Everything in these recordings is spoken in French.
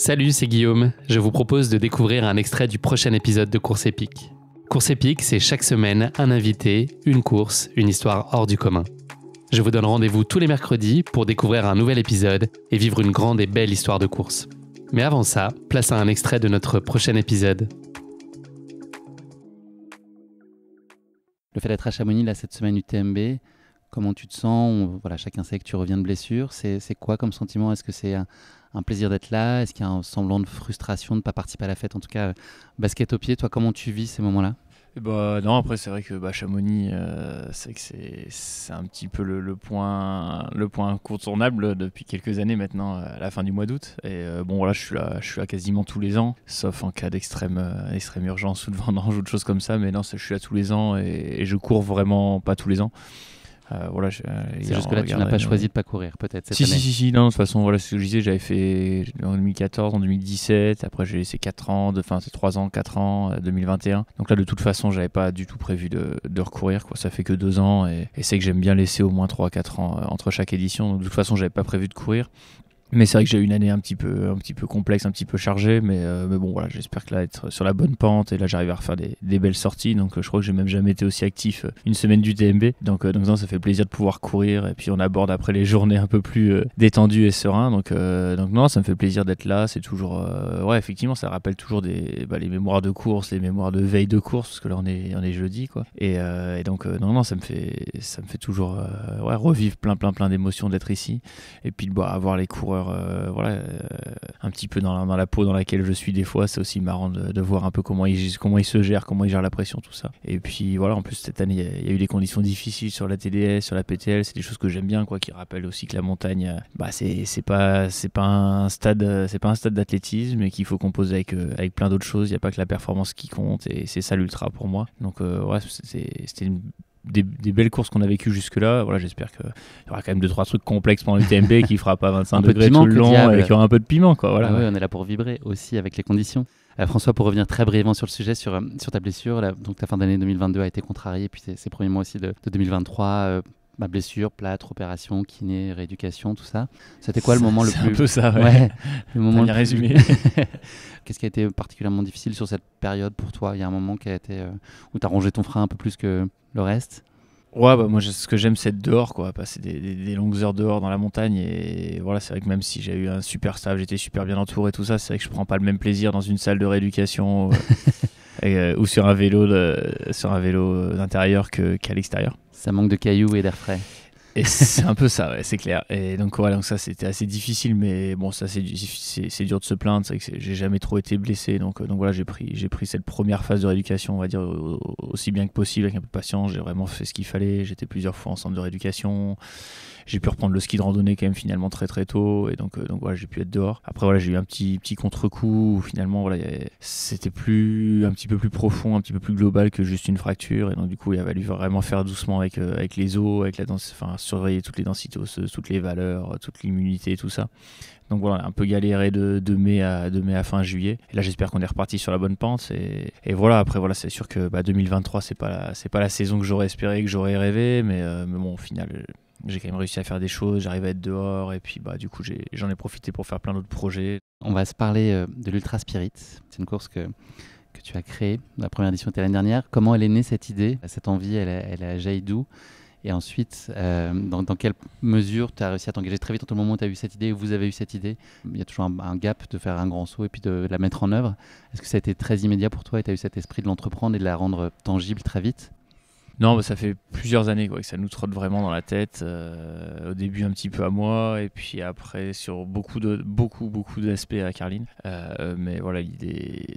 Salut, c'est Guillaume. Je vous propose de découvrir un extrait du prochain épisode de Course épique. Course épique, c'est chaque semaine un invité, une course, une histoire hors du commun. Je vous donne rendez-vous tous les mercredis pour découvrir un nouvel épisode et vivre une grande et belle histoire de course. Mais avant ça, place à un extrait de notre prochain épisode. Le fait d'être à Chamonix là, cette semaine UTMB, comment tu te sens? Voilà, chacun sait que tu reviens de blessure. C'est quoi comme sentiment? Est-ce que c'est un plaisir d'être là? Est-ce qu'il y a un semblant de frustration de ne pas participer à la fête? En tout cas, basket au pied, toi, comment tu vis ces moments-là? Non, après c'est vrai que Chamonix, c'est un petit peu le point incontournable depuis quelques années maintenant, à la fin du mois d'août. Et voilà, je suis là quasiment tous les ans, sauf en cas d'extrême urgence ou de vendange ou de choses comme ça. Mais non, je suis là tous les ans et je cours vraiment pas tous les ans. C'est juste que là, tu n'as pas choisi de pas courir, peut-être, cette année. Si, non, de toute façon, voilà ce que je disais, j'avais fait en 2014, en 2017, après j'ai laissé 4 ans, c'est 3 ans, 4 ans, 2021. Donc là, de toute façon, j'avais pas du tout prévu de recourir, quoi. Ça fait que 2 ans et c'est que j'aime bien laisser au moins 3-4 ans entre chaque édition. Donc de toute façon, j'avais pas prévu de courir. Mais c'est vrai que j'ai eu une année un petit peu complexe, un petit peu chargée, mais bon voilà, j'espère que là être sur la bonne pente et là j'arrive à refaire des belles sorties, donc je crois que j'ai même jamais été aussi actif une semaine du TMB, donc non, ça fait plaisir de pouvoir courir et puis on aborde après les journées un peu plus détendues et sereins, donc non, ça me fait plaisir d'être là, c'est toujours effectivement ça rappelle toujours les mémoires de course, les mémoires de veille de course, parce que là on est jeudi quoi, et donc non, ça me fait toujours revivre plein d'émotions d'être ici, et puis avoir les coureurs un petit peu dans la peau dans laquelle je suis des fois, c'est aussi marrant de voir un peu comment ils se gèrent, comment ils gèrent la pression, tout ça. Et puis voilà, en plus cette année il y a eu des conditions difficiles sur la TDS, sur la PTL, c'est des choses que j'aime bien quoi, qui rappellent aussi que la montagne c'est pas un stade d'athlétisme et qu'il faut composer avec plein d'autres choses, il n'y a pas que la performance qui compte et c'est ça l'ultra pour moi. Donc c'était des belles courses qu'on a vécues jusque-là. Voilà, j'espère qu'il y aura quand même 2-3 trucs complexes pendant le TMB qui fera pas 25 degrés tout le long et qu'il y aura un peu de piment quoi. Voilà. On est là pour vibrer aussi avec les conditions. François, pour revenir très brièvement sur le sujet, sur ta blessure, là, donc ta fin d'année 2022 a été contrariée, puis ces premiers mois aussi de 2023, blessure, plâtre, opération, kiné, rééducation, tout ça. C'était quoi le moment le plus... C'est un peu ça, ouais. Le moment bien résumé. Qu'est-ce qui a été particulièrement difficile sur cette période pour toi? Il y a un moment qui a été où tu as rongé ton frein un peu plus que le reste? Ouais, moi ce que j'aime c'est être dehors quoi, passer des longues heures dehors dans la montagne, et voilà, c'est vrai que même si j'ai eu un super staff, j'étais super bien entouré, tout ça, c'est vrai que je prends pas le même plaisir dans une salle de rééducation ou sur un vélo d'intérieur qu'à l'extérieur. Ça manque de cailloux et d'air frais. Et c'est un peu ça, ouais, c'est clair. Et donc ça c'était assez difficile, mais bon, ça c'est dur de se plaindre, c'est vrai que j'ai jamais trop été blessé, donc voilà, j'ai pris cette première phase de rééducation, on va dire aussi bien que possible, avec un peu de patience. J'ai vraiment fait ce qu'il fallait, j'étais plusieurs fois en centre de rééducation, j'ai pu reprendre le ski de randonnée quand même finalement très très tôt, et donc voilà, j'ai pu être dehors. Après voilà, j'ai eu un petit contre-coup où finalement voilà, c'était un petit peu plus profond, un petit peu plus global que juste une fracture, et donc du coup il a fallu vraiment faire doucement avec les os, avec la danse, enfin surveiller toutes les densités osseuses, toutes les valeurs, toute l'immunité, tout ça. Donc voilà, un peu galéré de mai à fin juillet. Et là, j'espère qu'on est reparti sur la bonne pente. Et voilà, après, voilà, c'est sûr que 2023, c'est pas la saison que j'aurais espéré, que j'aurais rêvé. Mais bon, au final, j'ai quand même réussi à faire des choses. J'arrive à être dehors. Et puis, du coup, j'en ai profité pour faire plein d'autres projets. On va se parler de l'Ultra Spirit. C'est une course que tu as créée. La première édition était l'année dernière. Comment elle est née, cette idée? Cette envie, elle a jailli d'où? Et ensuite, dans quelle mesure tu as réussi à t'engager très vite entre le moment où tu as eu cette idée, où vous avez eu cette idée? Il y a toujours un gap de faire un grand saut et puis de la mettre en œuvre. Est-ce que ça a été très immédiat pour toi et tu as eu cet esprit de l'entreprendre et de la rendre tangible très vite? Non, ça fait plusieurs années que ça nous trotte vraiment dans la tête. Au début un petit peu à moi, et puis après sur beaucoup d'aspects à Carline. Mais voilà,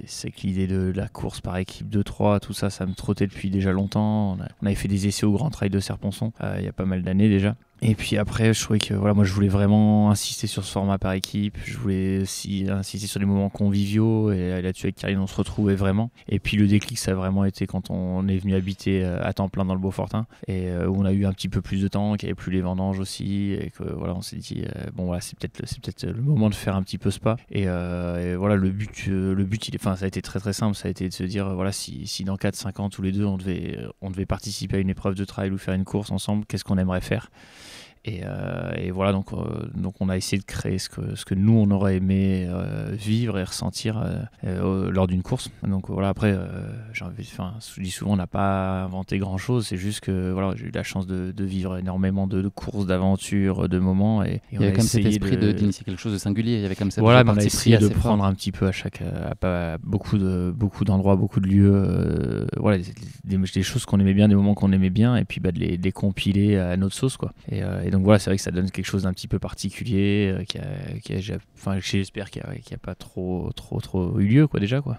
c'est que l'idée de la course par équipe de 3, tout ça, ça me trottait depuis déjà longtemps. On avait fait des essais au Grand Trail de Serponçon il y a pas mal d'années déjà. Et puis après, je trouvais que voilà, moi je voulais vraiment insister sur ce format par équipe. Je voulais aussi insister sur les moments conviviaux. Et là-dessus, avec Carline, on se retrouvait vraiment. Et puis le déclic, ça a vraiment été quand on est venu habiter à temps plein dans le Beaufortin. Et où on a eu un petit peu plus de temps, qu'il n'y avait plus les vendanges aussi. Et que voilà, on s'est dit, bon voilà, c'est peut-être le moment de faire un petit peu spa. Et voilà, le but, ça a été très très simple. Ça a été de se dire, voilà, si dans 4-5 ans, tous les deux, on devait participer à une épreuve de trail ou faire une course ensemble, qu'est-ce qu'on aimerait faire? Et voilà, donc on a essayé de créer ce que nous on aurait aimé vivre et ressentir lors d'une course. Donc voilà, après, je dis souvent, on n'a pas inventé grand chose, c'est juste que voilà, j'ai eu la chance de vivre énormément de courses, d'aventures, de moments. Et il y avait comme cet esprit d'initier quelque chose de singulier, il y avait comme ça. Voilà, on a essayé de prendre un petit peu à beaucoup d'endroits, beaucoup de lieux, voilà, des choses qu'on aimait bien, des moments qu'on aimait bien, et puis de les compiler à notre sauce, quoi. Et donc voilà, c'est vrai que ça donne quelque chose d'un petit peu particulier, j'espère qu'il n'y a pas trop eu lieu, quoi, déjà, quoi.